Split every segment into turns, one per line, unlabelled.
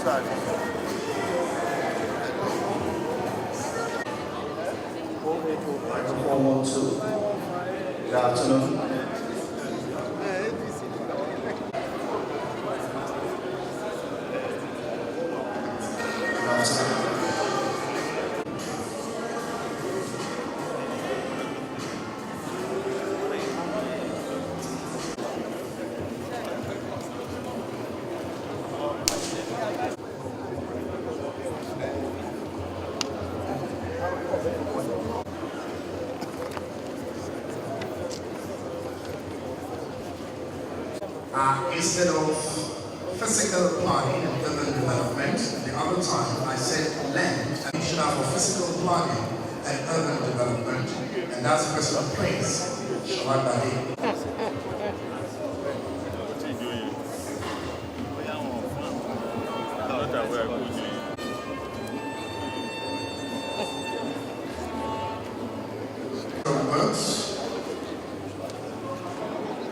Microphone 1, 2. Good afternoon. Instead of physical planning and urban development, the other time I said land, and we should have a physical planning and urban development, and that's a personal place.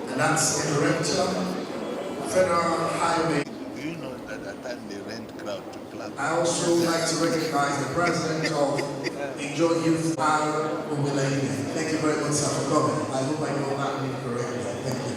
And that's the director, Federal Highway.
Do you know that at that they rent crowd to clap?
I also like to recognize the president of Enjoy Youth, Al Obilaine. Thank you very much, sir, for coming. I hope I know that name correctly. Thank you.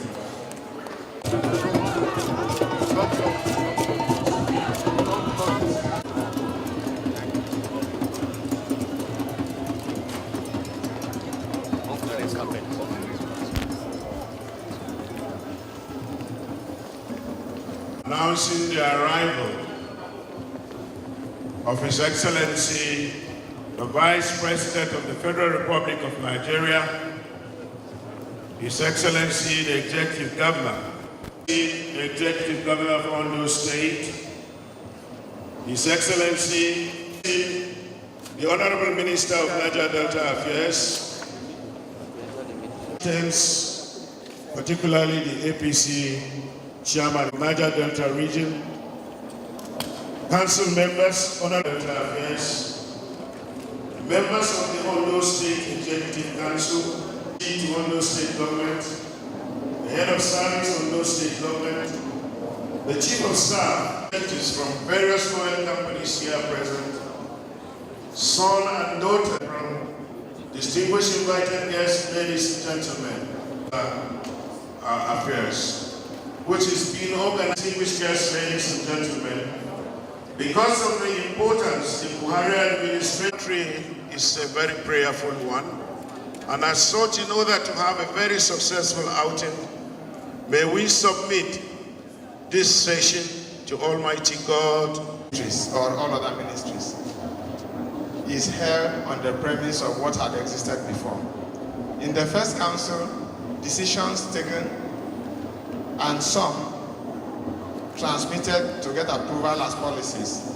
Announcing the arrival of His Excellency, the Vice President of the Federal Republic of Nigeria, His Excellency, the Executive Governor, the Executive Governor of Ondo State, His Excellency, the Honorable Minister of Niger Delta Affairs, particularly the APC Chairman of Niger Delta Region, Council members, Honorable Delta Affairs, members of the Ondo State Executive Council, the Ondo State Government, the Head of Service Ondo State Government, the Chief of Staff, from various oil companies here present, son and daughter from distinguished invited guests, ladies and gentlemen, affairs, which is being organized, distinguished guests, ladies and gentlemen, because of the importance the Buhari administration is a very prayerful one, and as such, in order to have a very successful outing, may we submit this session to Almighty God.
Or all other ministries is held on the premise of what had existed before. In the first council, decisions taken and some transmitted to get approval as policies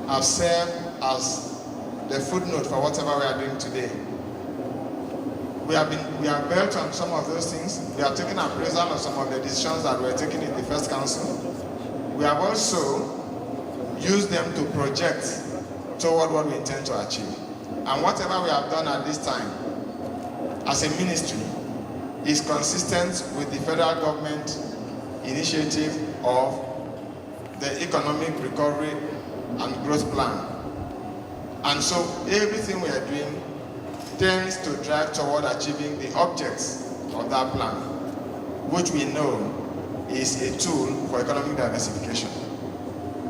have served as the footnote for whatever we are doing today. We have built on some of those things. We have taken appraisal of some of the decisions that were taken in the first council. We have also used them to project toward what we intend to achieve. And whatever we have done at this time as a ministry is consistent with the federal government initiative of the Economic Recovery and Growth Plan. And so everything we are doing tends to drive toward achieving the objects of that plan, which we know is a tool for economic diversification.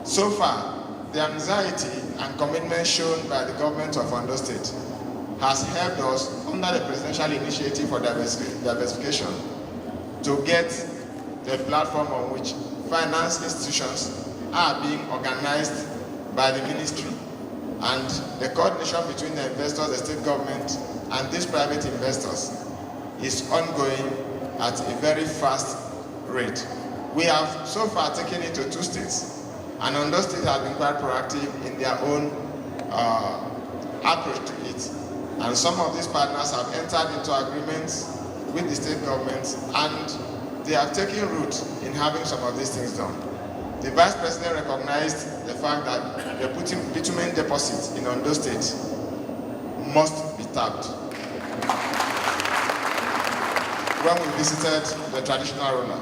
So far, the anxiety and commitment shown by the government of Ondo State has helped us under the presidential initiative for diversification to get the platform on which finance institutions are being organized by the ministry, and the coordination between the investors, the state government, and these private investors is ongoing at a very fast rate. We have so far taken it to 2 states, and Ondo State has been quite proactive in their own approach to it. And some of these partners have entered into agreements with the state governments, and they have taken root in having some of these things done. The Vice President recognized the fact that the bitumen deposits in Ondo State must be tapped when we visited the traditional ruler.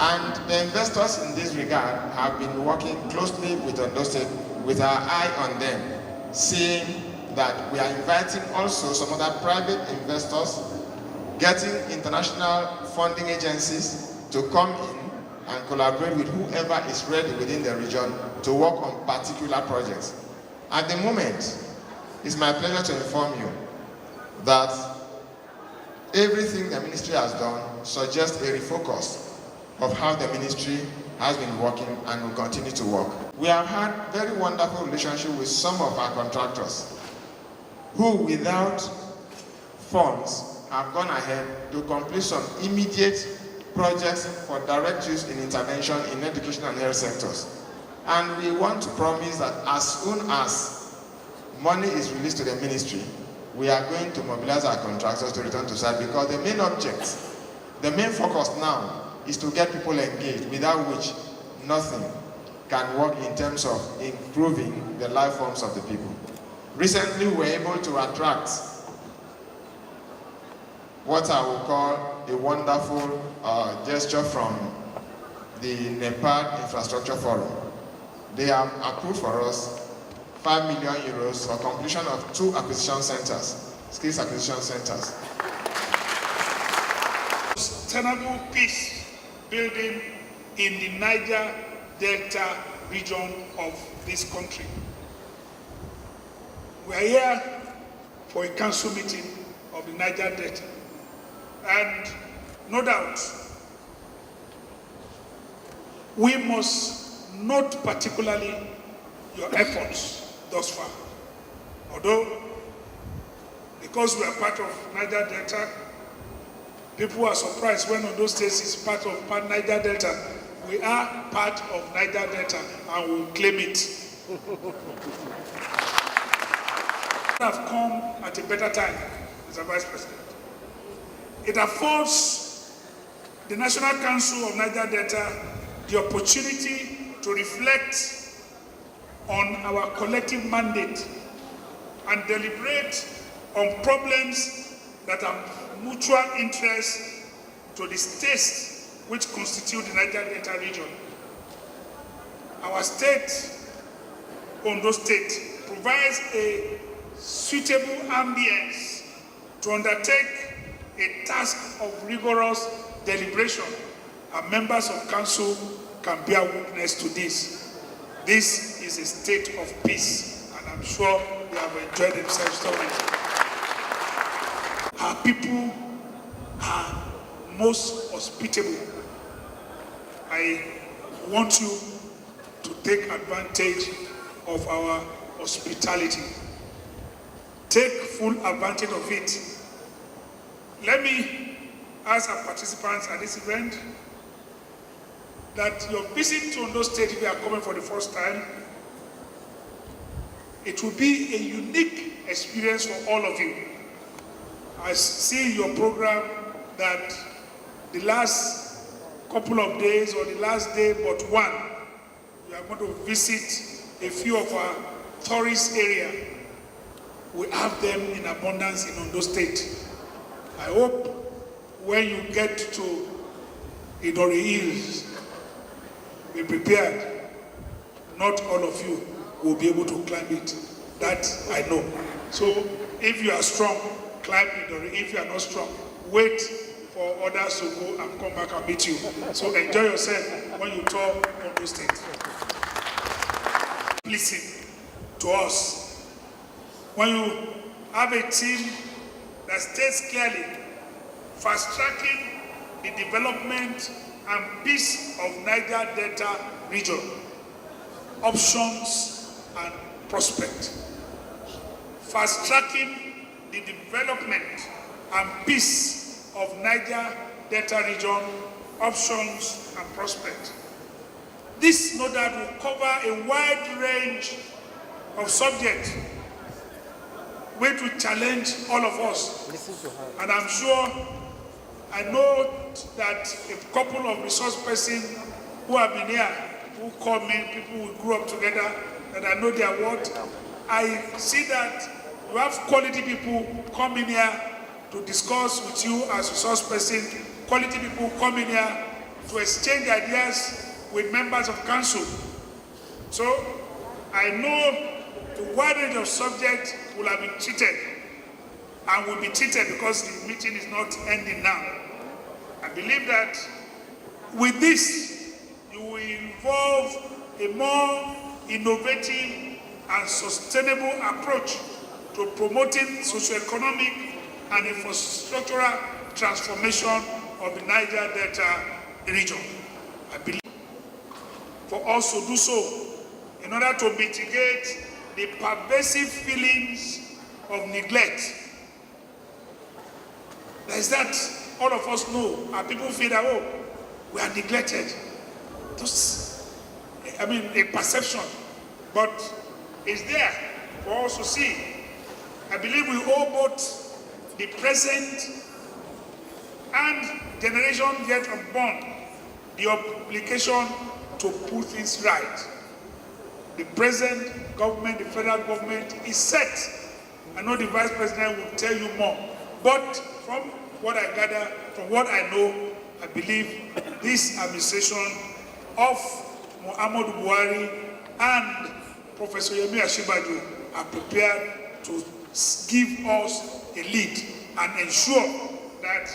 And the investors in this regard have been working closely with Ondo State with our eye on them, seeing that we are inviting also some other private investors, getting international funding agencies to come in and collaborate with whoever is ready within the region to work on particular projects. At the moment, it's my pleasure to inform you that everything the ministry has done suggests a refocus of how the ministry has been working and will continue to work. We have had very wonderful relationship with some of our contractors who, without funds, have gone ahead to complete some immediate projects for direct use in intervention in education and health sectors. And we want to promise that as soon as money is released to the ministry, we are going to mobilize our contractors to return to site, because the main object, the main focus now is to get people engaged, without which nothing can work in terms of improving the life forms of the people. Recently, we were able to attract what I would call a wonderful gesture from the Nepal Infrastructure Forum. They have approved for us 5 million euros for completion of 2 acquisition centers, skills acquisition centers.
Sustainable peace building in the Niger Delta region of this country. We are here for a council meeting of the Niger Delta, and no doubt we must note particularly your efforts thus far. Although, because we are part of Niger Delta, people are surprised when Ondo State is part of Niger Delta. We are part of Niger Delta and we claim it. Have come at a better time, Mr. Vice President. It affords the National Council of Niger Delta the opportunity to reflect on our collective mandate and deliberate on problems that are mutual interest to the states which constitute the Niger Delta region. Our state, Ondo State, provides a suitable ambience to undertake a task of rigorous deliberation, and members of council can bear witness to this. This is a state of peace, and I'm sure they have enjoyed themselves thoroughly. Our people are most hospitable. I want you to take advantage of our hospitality. Take full advantage of it. Let me ask our participants at this event that your visit to Ondo State, if you are coming for the first time, it will be a unique experience for all of you. I see in your program that the last couple of days or the last day but one, you are going to visit a few of our tourist areas. We have them in abundance in Ondo State. I hope when you get to Idori Hills, be prepared. Not all of you will be able to climb it. That I know. So if you are strong, climb Idori. If you are not strong, wait for others to go and come back and meet you. So enjoy yourself when you tour Ondo State. Listen to us. When you have a team that states clearly, fast-tracking the development and peace of Niger Delta region, options and prospect. Fast-tracking the development and peace of Niger Delta region, options and prospect. This, no doubt, will cover a wide range of subjects which will challenge all of us. And I'm sure, I know that a couple of resource persons who have been here, who call me, people who grew up together, that I know their worth. I see that you have quality people coming here to discuss with you as resource person, quality people coming here to exchange ideas with members of council. So I know the wide range of subjects will have been treated and will be treated because the meeting is not ending now. I believe that with this, you will involve a more innovative and sustainable approach to promoting socio-economic and infrastructural transformation of the Niger Delta region. I believe for us to do so in order to mitigate the pervasive feelings of neglect. There is that all of us know, and people feel that, oh, we are neglected. Just, a perception, but it's there for us to see. I believe we owe both the present and generation yet unborn the obligation to put things right. The present government, the federal government is set. I know the vice president will tell you more, but from what I gather, from what I know, I believe this administration of Muhammadu Buhari and Professor Osibajo are prepared to give us a lead and ensure that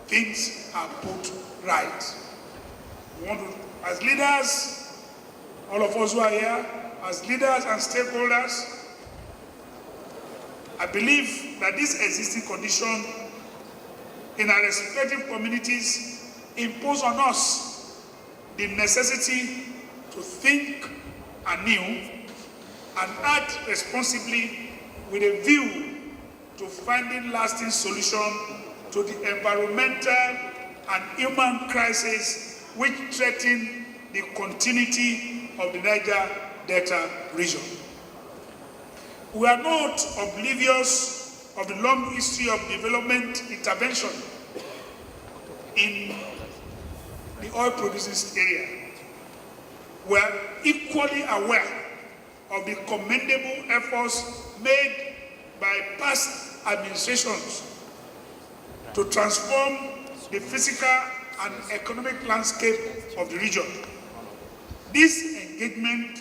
things are put right. We want to, as leaders, all of us who are here, as leaders and stakeholders, I believe that this existing condition in our respective communities impose on us the necessity to think anew and act responsibly with a view to finding lasting solution to the environmental and human crisis which threaten the continuity of the Niger Delta region. We are not oblivious of the long history of development intervention in the oil producing area. We are equally aware of the commendable efforts made by past administrations to transform the physical and economic landscape of the region. This engagement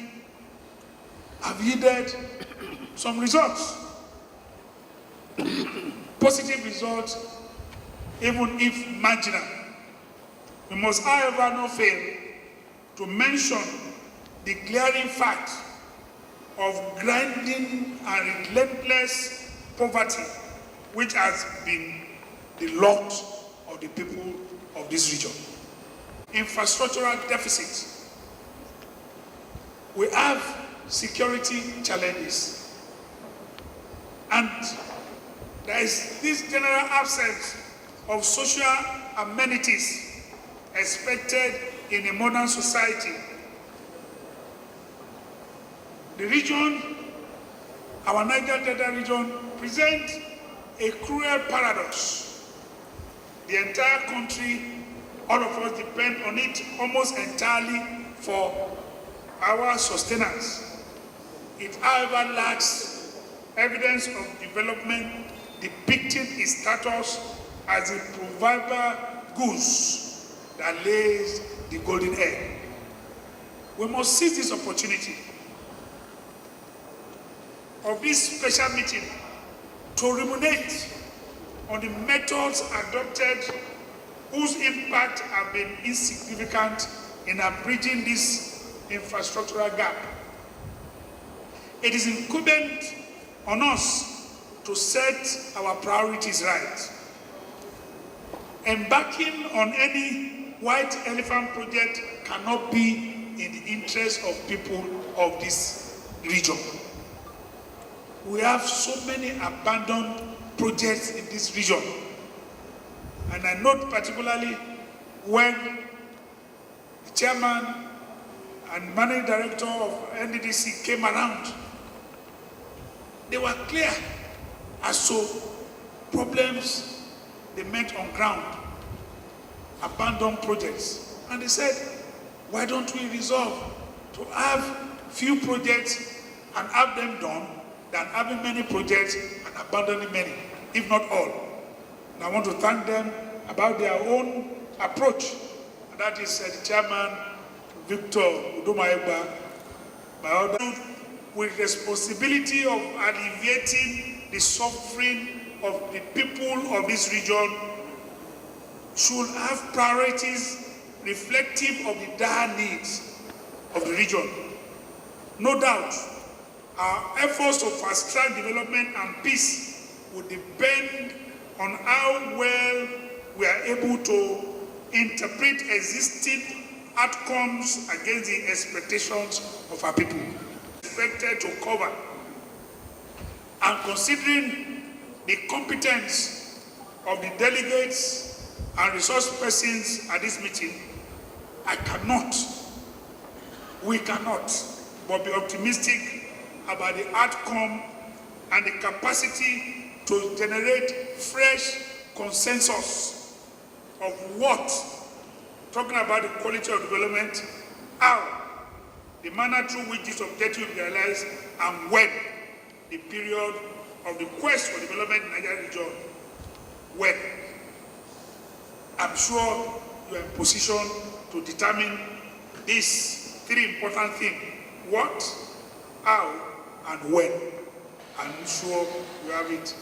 have yielded some results, positive results, even if marginal. We must, however, not fail to mention the glaring fact of grinding and relentless poverty, which has been the lot of the people of this region. Infrastructural deficits. We have security challenges. And there is this general absence of social amenities expected in a modern society. The region, our Niger Delta region, presents a cruel paradox. The entire country, all of us depend on it almost entirely for our sustenance. It, however, lacks evidence of development depicting its status as a proverbial goose that lays the golden egg. We must seize this opportunity of this special meeting to ruminate on the methods adopted whose impact have been insignificant in bridging this infrastructural gap. It is incumbent on us to set our priorities right. Embarking on any white elephant project cannot be in the interest of people of this region. We have so many abandoned projects in this region. And I note particularly when the chairman and managing director of NDDC came around, they were clear as to problems they met on ground, abandoned projects. And they said, why don't we resolve to have few projects and have them done than having many projects and abandoning many, if not all. And I want to thank them about their own approach and that is the chairman, Victor Udomaegba, my other, with responsibility of alleviating the suffering of the people of this region, should have priorities reflective of the dire needs of the region. No doubt, our efforts to fast-track development and peace will depend on how well we are able to interpret existing outcomes against the expectations of our people. Expected to cover, and considering the competence of the delegates and resource persons at this meeting, we cannot but be optimistic about the outcome and the capacity to generate fresh consensus of what, talking about the quality of development, how, the manner through which this objective will be realized, and when, the period of the quest for development in the Niger region, when. I'm sure you are in position to determine these three important things: what, how, and when. I'm sure you have it.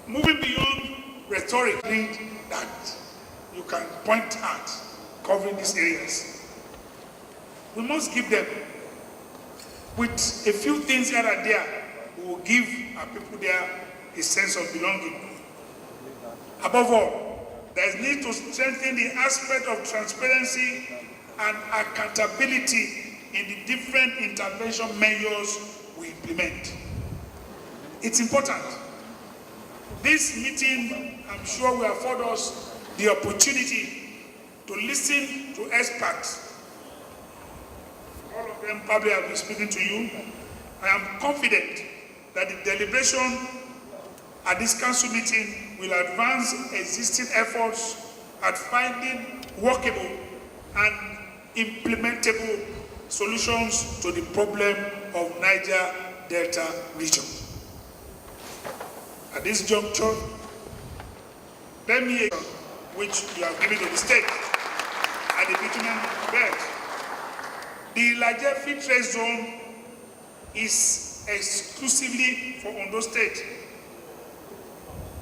Moving beyond rhetoric that you can point at covering these areas, we must give them, with a few things here and there, we will give our people there a sense of belonging. Above all, there is need to strengthen the aspect of transparency and accountability in the different intervention measures we implement. It's important. This meeting, I'm sure, will afford us the opportunity to listen to experts. All of them probably have been speaking to you. I am confident that the deliberation at this council meeting will advance existing efforts at finding workable and implementable solutions to the problem of Niger Delta region. At this juncture, let me, which you have given to the state at the bitumen belt. The Niger Free Trade Zone is exclusively for Ondo State,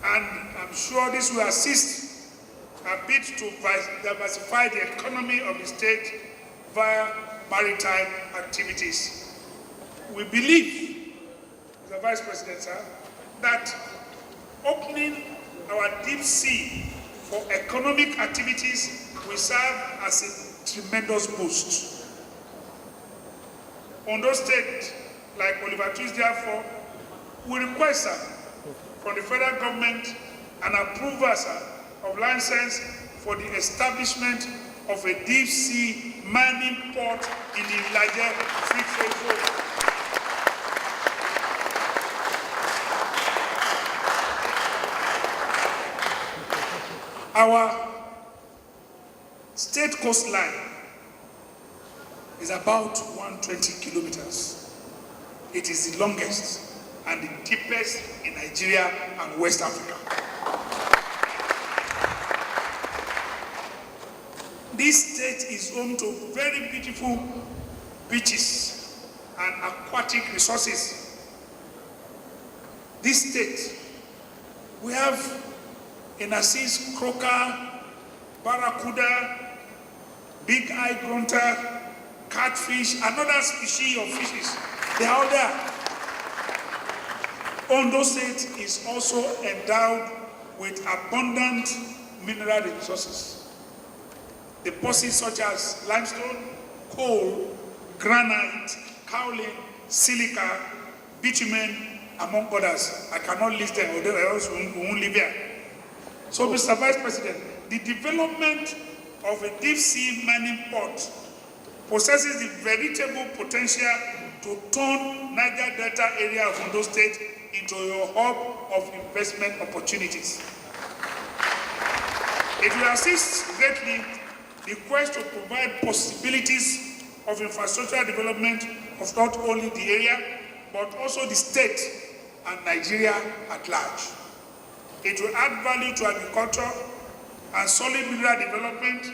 and I'm sure this will assist a bit to diversify the economy of the state via maritime activities. We believe, Mr. Vice President, sir, that opening our deep sea for economic activities will serve as a tremendous boost. Ondo State, like Oliver Twist, therefore, we request, sir, from the federal government an approval, sir, of license for the establishment of a deep sea mining port in the Niger Free Trade Zone. Our state coastline is about 120 kilometers. It is the longest and the deepest in Nigeria and West Africa. This state is home to very beautiful beaches and aquatic resources. This state, we have in Assis, croaker, barracuda, big eye grunter, catfish, and other species of fishes. They are all there. Ondo State is also endowed with abundant mineral resources. Deposits such as limestone, coal, granite, kaolin, silica, bitumen, among others. I cannot list them, or else we won't live here. So, Mr. Vice President, the development of a deep sea mining port possesses the veritable potential to turn Niger Delta area of Ondo State into a hub of investment opportunities. It will assist greatly the quest to provide possibilities of infrastructural development of not only the area, but also the state and Nigeria at large. It will add value to agriculture and solid mineral development,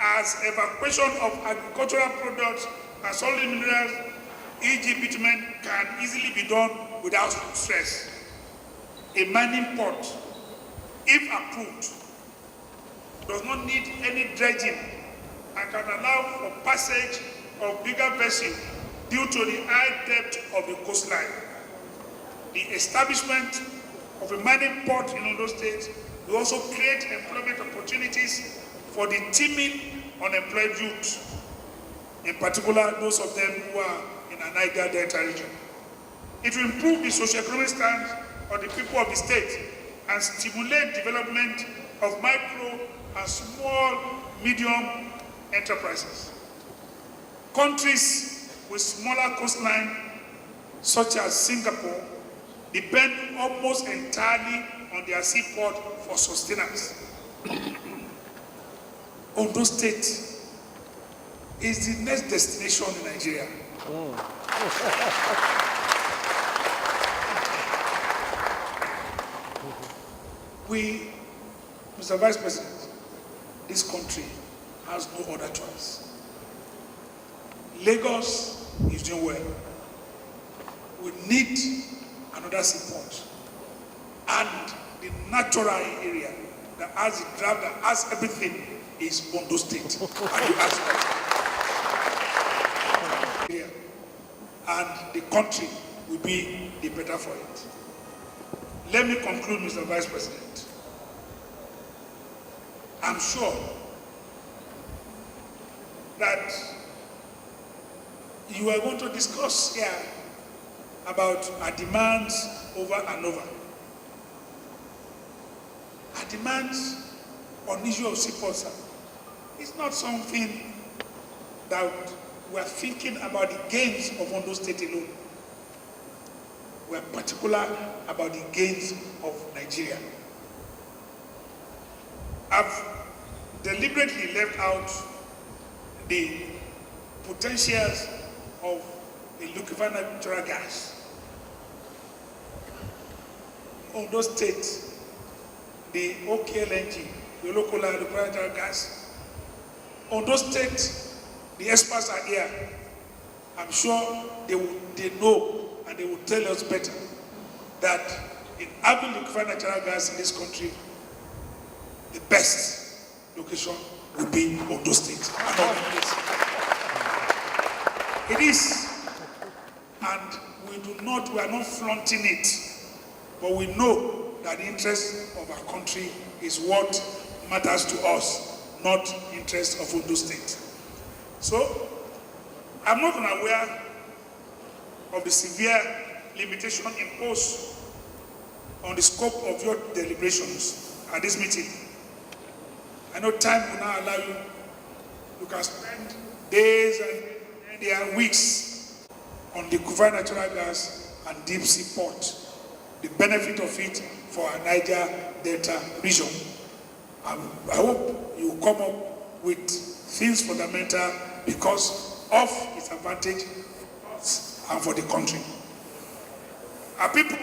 as evacuation of agricultural products and solid minerals, e.g. bitumen, can easily be done without stress. A mining port, if approved, does not need any dredging and can allow for passage of bigger vessels due to the high depth of the coastline. The establishment of a mining port in Ondo State will also create employment opportunities for the teeming unemployed youth, in particular those of them who are in the Niger Delta region. It will improve the socio-economic stand of the people of the state and stimulate development of micro and small, medium enterprises. Countries with smaller coastline, such as Singapore, depend almost entirely on their seaport for sustenance. Ondo State is the next destination in Nigeria. We, Mr. Vice President, this country has no other choice. Lagos is doing well. We need another seaport. And the natural area that has the draft, that has everything, is Ondo State. And you ask that. And the country will be the better for it. Let me conclude, Mr. Vice President. I'm sure that you are going to discuss here about our demands over and over. Our demands on issue of seaports is not something that we are thinking about the gains of Ondo State alone. We are particular about the gains of Nigeria. I've deliberately left out the potentials of the liquefied natural gas. Ondo State, the OKLNG, the local liquefied natural gas. Ondo State, the experts are here. I'm sure they know and they will tell us better that in having liquefied natural gas in this country, the best location will be Ondo State. It is, and we are not flaunting it, but we know that the interest of our country is what matters to us, not the interest of Ondo State. So, I'm not unaware of the severe limitation imposed on the scope of your deliberations at this meeting. I know time will now allow you. You can spend days and weeks on the liquefied natural gas and deep sea port, the benefit of it for our Niger Delta region. I hope you will come up with things fundamental because of its advantage for us and for the country. Our people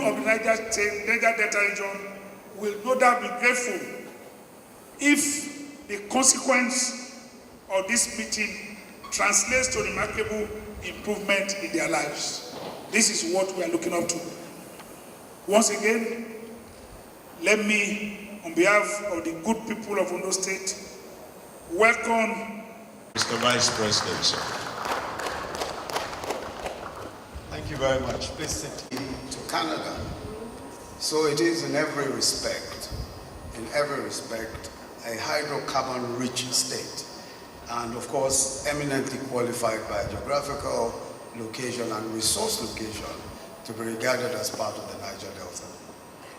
of the Niger Delta region will no doubt be grateful if the consequence of this meeting translates to remarkable improvement in their lives. This is what we are looking up to. Once again, let me, on behalf of the good people of Ondo State, welcome
Mr. Vice President, sir.
Thank you very much. Please sit. To Canada. So it is in every respect, a hydrocarbon-rich state, and of course, eminently qualified by geographical location and resource location to be regarded as part of the Niger Delta.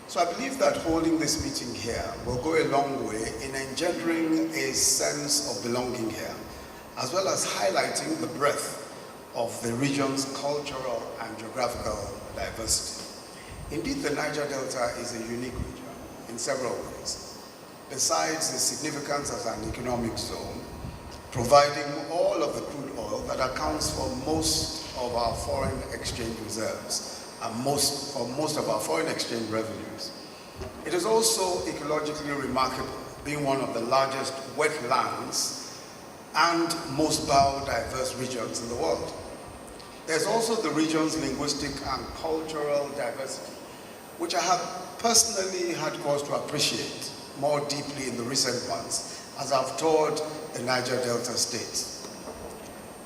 So I believe that holding this meeting here will go a long way in engendering a sense of belonging here, as well as highlighting the breadth of the region's cultural and geographical diversity. Indeed, the Niger Delta is a unique region in several ways. Besides the significance as an economic zone, providing all of the crude oil that accounts for most of our foreign exchange reserves and most of our foreign exchange revenues. It is also ecologically remarkable being one of the largest wetlands and most biodiverse regions in the world. There's also the region's linguistic and cultural diversity, which I have personally had cause to appreciate more deeply in the recent months as I've toured the Niger Delta states.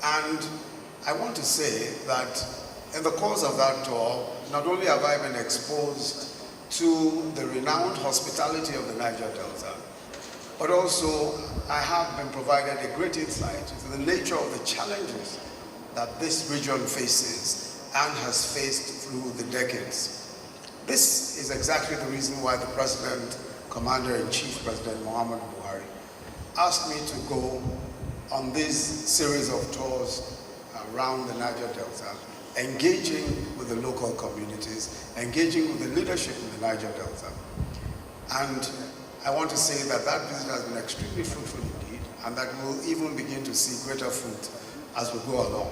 And I want to say that in the course of that tour, not only have I been exposed to the renowned hospitality of the Niger Delta, but also I have been provided a great insight into the nature of the challenges that this region faces and has faced through the decades. This is exactly the reason why the President, Commander-in-Chief, President Muhammadu Buhari, asked me to go on this series of tours around the Niger Delta, engaging with the local communities, engaging with the leadership in the Niger Delta. And I want to say that that visit has been extremely fruitful indeed, and that we'll even begin to see greater fruit as we go along.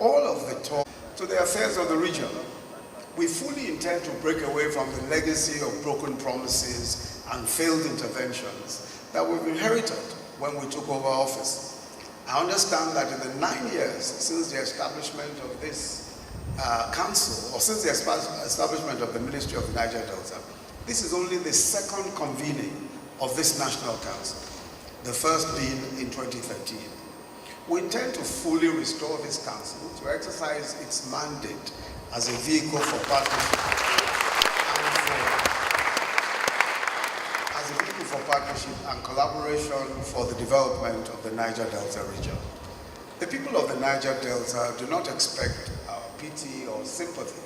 All of the talk to the affairs of the region, we fully intend to break away from the legacy of broken promises and failed interventions that we've inherited when we took over office. I understand that in the 9 years since the establishment of this council, or since the establishment of the Ministry of the Niger Delta, this is only the second convening of this National Council, the first being in 2013. We intend to fully restore this council to exercise its mandate as a vehicle for partnership and collaboration for the development of the Niger Delta region. The people of the Niger Delta do not expect our pity or sympathy.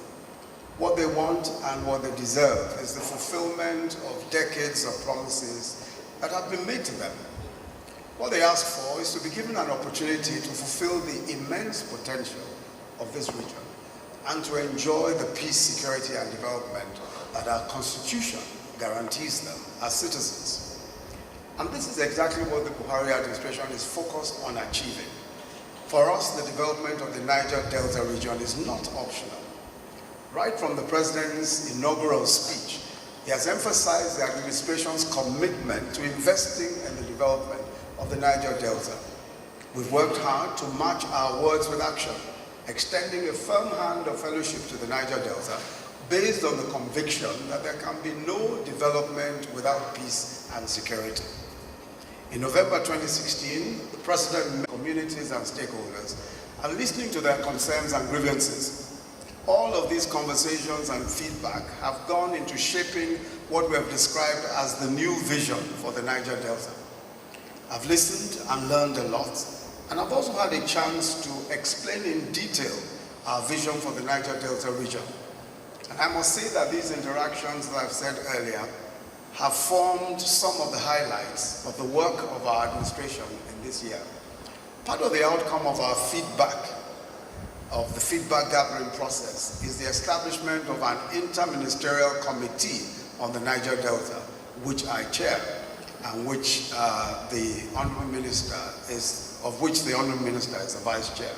What they want and what they deserve is the fulfillment of decades of promises that have been made to them. What they ask for is to be given an opportunity to fulfill the immense potential of this region and to enjoy the peace, security, and development that our Constitution guarantees them as citizens. And this is exactly what the Buhari administration is focused on achieving. For us, the development of the Niger Delta region is not optional. Right from the President's inaugural speech, he has emphasized the administration's commitment to investing in the development of the Niger Delta. We've worked hard to match our words with action, extending a firm hand of fellowship to the Niger Delta based on the conviction that there can be no development without peace and security. In November 2016, the President met communities and stakeholders and listening to their concerns and grievances. All of these conversations and feedback have gone into shaping what we have described as the new vision for the Niger Delta. I've listened and learned a lot, and I've also had a chance to explain in detail our vision for the Niger Delta region. And I must say that these interactions that I've said earlier have formed some of the highlights of the work of our administration in this year. Part of the outcome of our feedback, of the feedback gathering process, is the establishment of an interministerial committee on the Niger Delta, which I chair, and which the Honorable Minister is the Vice Chair.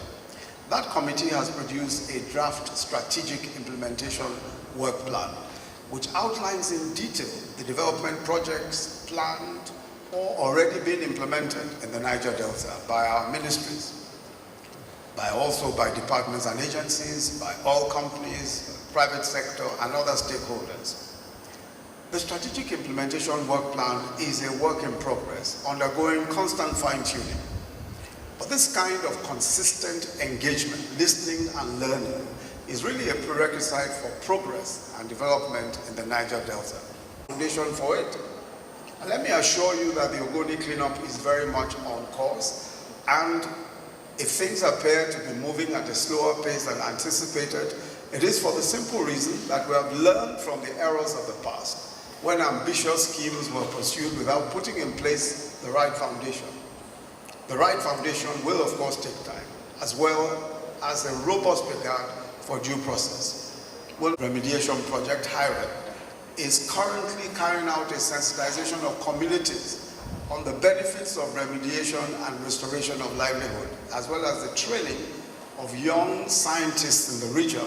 That committee has produced a draft strategic implementation work plan, which outlines in detail the development projects planned or already been implemented in the Niger Delta by our ministries, also by departments and agencies, by oil companies, private sector, and other stakeholders. The strategic implementation work plan is a work in progress, undergoing constant fine-tuning. But this kind of consistent engagement, listening and learning, is really a prerequisite for progress and development in the Niger Delta. Foundation for it. And let me assure you that the Ogoni cleanup is very much on course, and if things appear to be moving at a slower pace than anticipated, it is for the simple reason that we have learned from the errors of the past, when ambitious schemes were pursued without putting in place the right foundation. The right foundation will, of course, take time, as well as a robust regard for due process. Well, remediation project HIREP is currently carrying out a sensitization of communities on the benefits of remediation and restoration of livelihood, as well as the training of young scientists in the region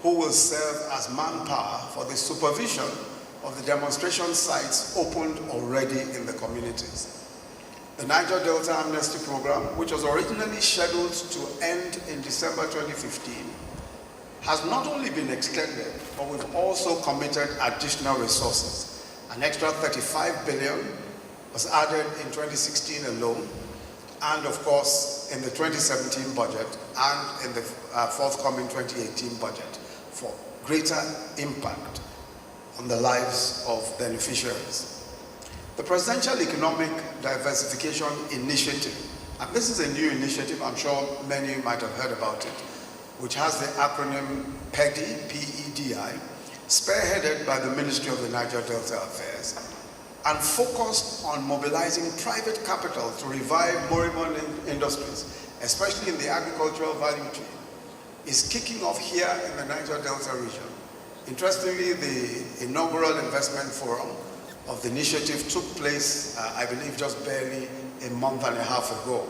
who will serve as manpower for the supervision of the demonstration sites opened already in the communities. The Niger Delta Amnesty Program, which was originally scheduled to end in December 2015, has not only been extended, but we've also committed additional resources. An extra 35 billion was added in 2016 alone, and of course in the 2017 budget and in the forthcoming 2018 budget for greater impact on the lives of beneficiaries. The Presidential Economic Diversification Initiative, and this is a new initiative, I'm sure many might have heard about it, which has the acronym PEDI, P-E-D-I, spearheaded by the Ministry of the Niger Delta Affairs, and focused on mobilizing private capital to revive moribund industries, especially in the agricultural value chain, is kicking off here in the Niger Delta region. Interestingly, the inaugural investment forum of the initiative took place, I believe, just barely a month and a half ago.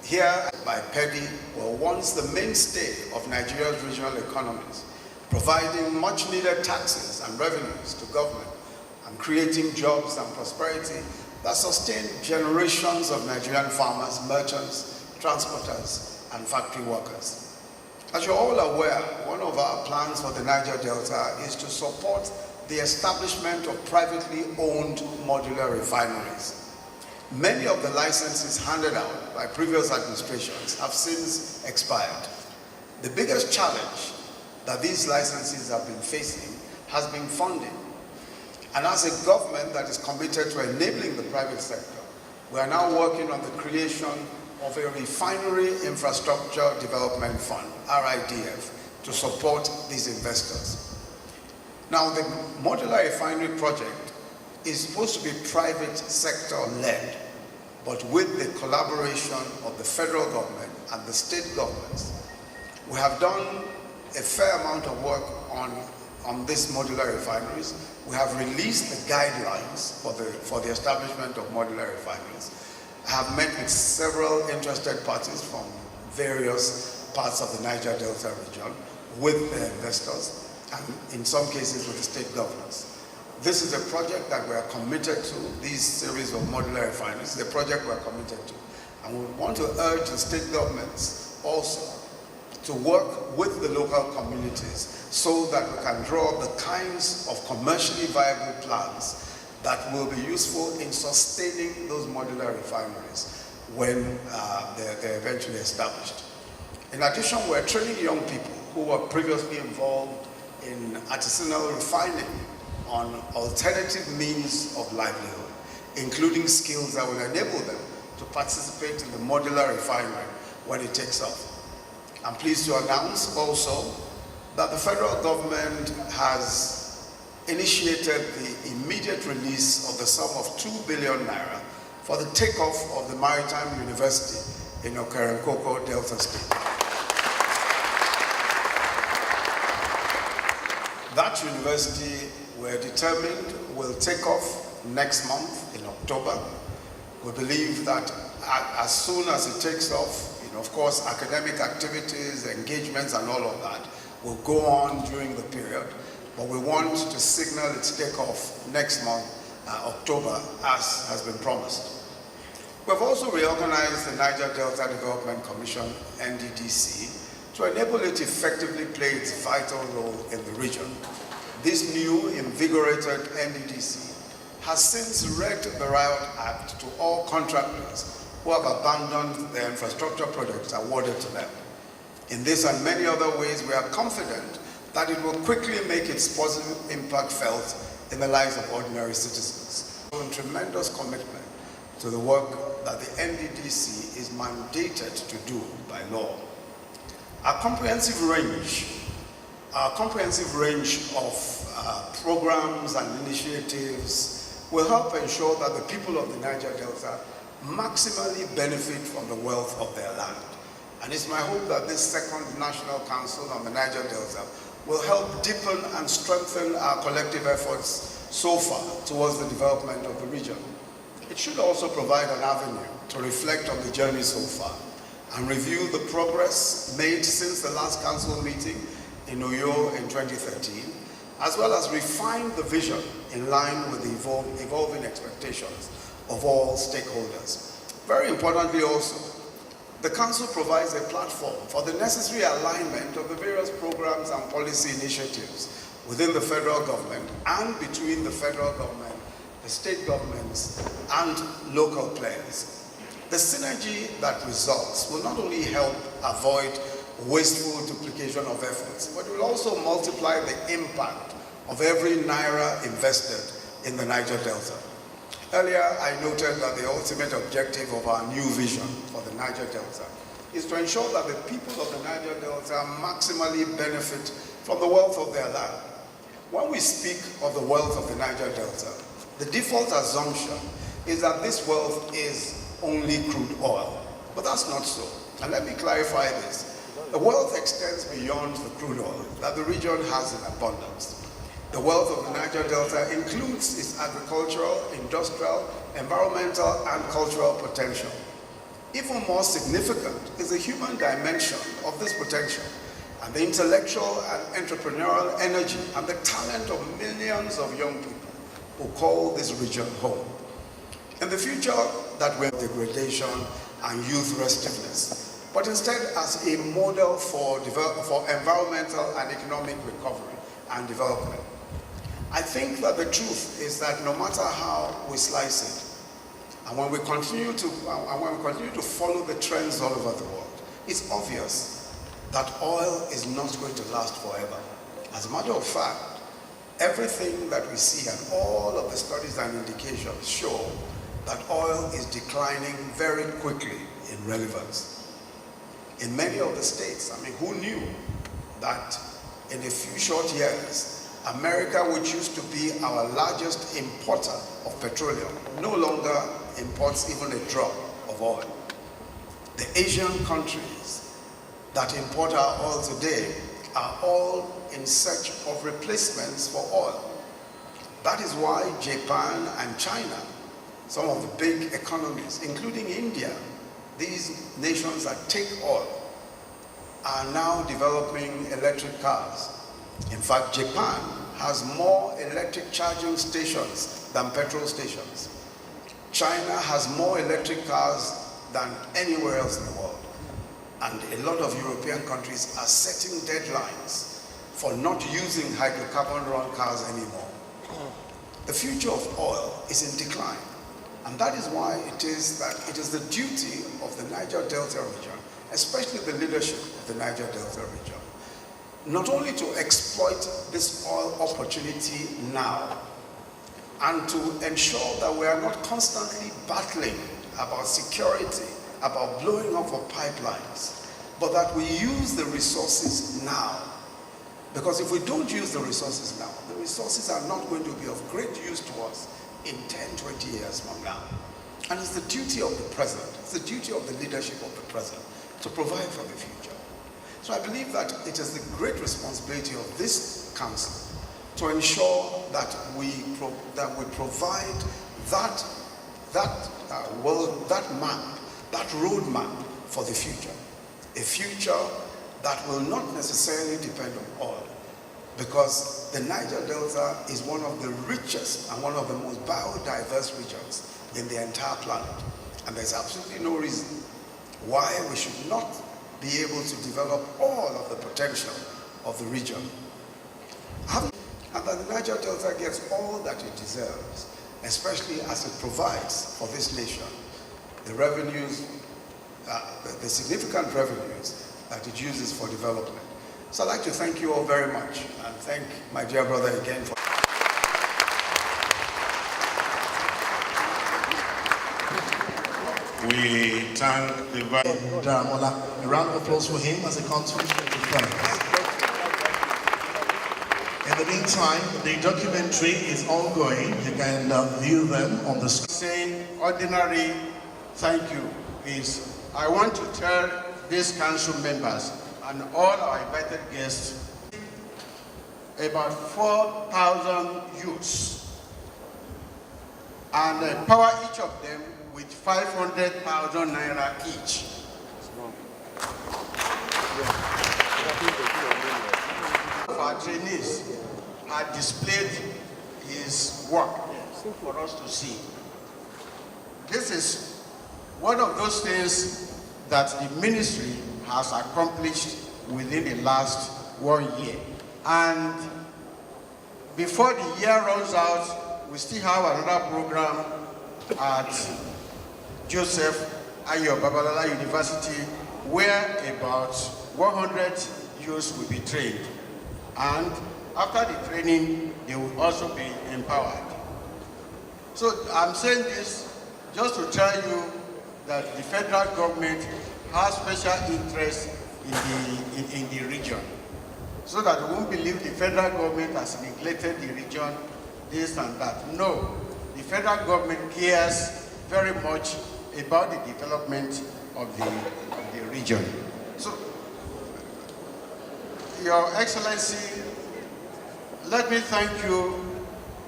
Here, by PEDI, were once the mainstay of Nigeria's regional economies, providing much needed taxes and revenues to government and creating jobs and prosperity that sustained generations of Nigerian farmers, merchants, transporters, and factory workers. As you're all aware, one of our plans for the Niger Delta is to support the establishment of privately owned modular refineries. Many of the licenses handed out by previous administrations have since expired. The biggest challenge that these licenses have been facing has been funding. And as a government that is committed to enabling the private sector, we are now working on the creation of a Refinery Infrastructure Development Fund, RIDF, to support these investors. Now, the modular refinery project is supposed to be private sector led, but with the collaboration of the federal government and the state governments. We have done a fair amount of work on these modular refineries. We have released the guidelines for the establishment of modular refineries. I have met with several interested parties from various parts of the Niger Delta region with the investors, and in some cases with the state governments. This is a project that we are committed to, these series of modular refineries, is a project we are committed to. And we want to urge the state governments also to work with the local communities so that we can draw up the kinds of commercially viable plans that will be useful in sustaining those modular refineries when they're eventually established. In addition, we're training young people who were previously involved in artisanal refining on alternative means of livelihood, including skills that will enable them to participate in the modular refinery when it takes off. I'm pleased to announce also that the federal government has initiated the immediate release of the sum of 2 billion naira for the takeoff of the Maritime University in Okerenkoko, Delta State. That university, we're determined, will take off next month in October. We believe that as soon as it takes off, of course, academic activities, engagements, and all of that will go on during the period. But we want to signal its takeoff next month, October, as has been promised. We've also reorganized the Niger Delta Development Commission, NDDC, to enable it to effectively play its vital role in the region. This new, invigorated NDDC has since read the Riot Act to all contractors who have abandoned the infrastructure projects awarded to them. In this and many other ways, we are confident that it will quickly make its positive impact felt in the lives of ordinary citizens. A tremendous commitment to the work that the NDDC is mandated to do by law. Our comprehensive range of programs and initiatives will help ensure that the people of the Niger Delta maximally benefit from the wealth of their land. And it's my hope that this second National Council on the Niger Delta will help deepen and strengthen our collective efforts so far towards the development of the region. It should also provide an avenue to reflect on the journey so far and review the progress made since the last council meeting in Uyo in 2013, as well as refine the vision in line with the evolving expectations of all stakeholders. Very importantly also, the Council provides a platform for the necessary alignment of the various programs and policy initiatives within the federal government and between the federal government, the state governments, and local players. The synergy that results will not only help avoid wasteful duplication of efforts, but will also multiply the impact of every naira invested in the Niger Delta. Earlier, I noted that the ultimate objective of our new vision for the Niger Delta is to ensure that the people of the Niger Delta maximally benefit from the wealth of their land. When we speak of the wealth of the Niger Delta, the default assumption is that this wealth is only crude oil. But that's not so. And let me clarify this. The wealth extends beyond the crude oil that the region has in abundance. The wealth of the Niger Delta includes its agricultural, industrial, environmental, and cultural potential. Even more significant is the human dimension of this potential and the intellectual and entrepreneurial energy and the talent of millions of young people who call this region home. In the future, that will be degradation and youth restiveness, but instead as a model for environmental and economic recovery and development. I think that the truth is that no matter how we slice it, and when we continue to follow the trends all over the world, it's obvious that oil is not going to last forever. As a matter of fact, everything that we see and all of the studies and indications show that oil is declining very quickly in relevance. In many of the states, who knew that in a few short years, America, which used to be our largest importer of petroleum, no longer imports even a drop of oil. The Asian countries that import our oil today are all in search of replacements for oil. That is why Japan and China, some of the big economies, including India, these nations that take oil, are now developing electric cars. In fact, Japan has more electric charging stations than petrol stations. China has more electric cars than anywhere else in the world. And a lot of European countries are setting deadlines for not using hydrocarbon-run cars anymore. The future of oil is in decline. And that is why it is the duty of the Niger Delta region, especially the leadership of the Niger Delta region, not only to exploit this oil opportunity now, and to ensure that we are not constantly battling about security, about blowing up of pipelines, but that we use the resources now. Because if we don't use the resources now, the resources are not going to be of great use to us in 10, 20 years from now. And it's the duty of the present, it's the duty of the leadership of the present to provide for the future. So I believe that it is the great responsibility of this council to ensure that we provide that map, that roadmap for the future. A future that will not necessarily depend on oil, because the Niger Delta is one of the richest and one of the most biodiverse regions in the entire planet. And there's absolutely no reason why we should not be able to develop all of the potential of the region. And that the Niger Delta gets all that it deserves, especially as it provides for this nation the revenues, the significant revenues that it uses for development. So I'd like to thank you all very much, and thank my dear brother again for
We thank the Vice.
A round of applause for him as a contribution to thanks. In the meantime, the documentary is ongoing. You can view them on the screen.
Saying ordinary thank you is, I want to tell these council members and all our invited guests about 4,000 youths, and empower each of them with 500,000 naira each. Of our trainees had displayed his work for us to see. This is one of those things that the ministry has accomplished within the last 1 year. And before the year runs out, we still have another program at Joseph Ayo Babalola University where about 100 youths will be trained. And after the training, they will also be empowered. So I'm saying this just to tell you that the federal government has special interest in the region, so that we won't believe the federal government has neglected the region, this and that. No, the federal government cares very much about the development of the region. So, Your Excellency, let me thank you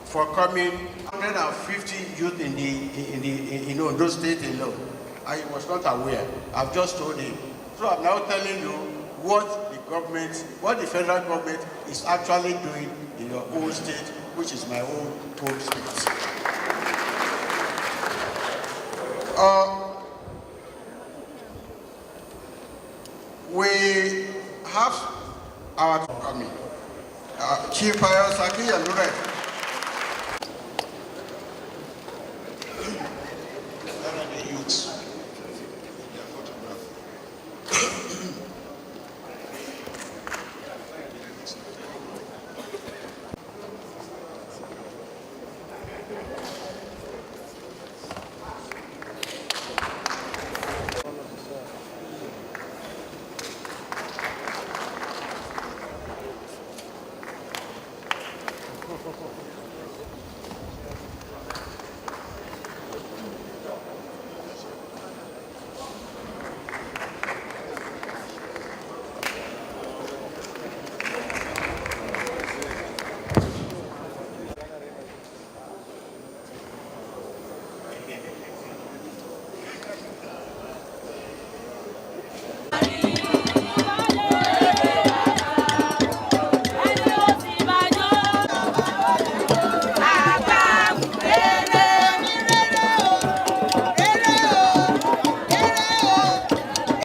for coming. 150 youth in Ondo State alone. I was not aware. I've just told him. So I'm now telling you what the federal government is actually doing in your own state, which is my own home state. We have our Chief Ayosaki Yalure.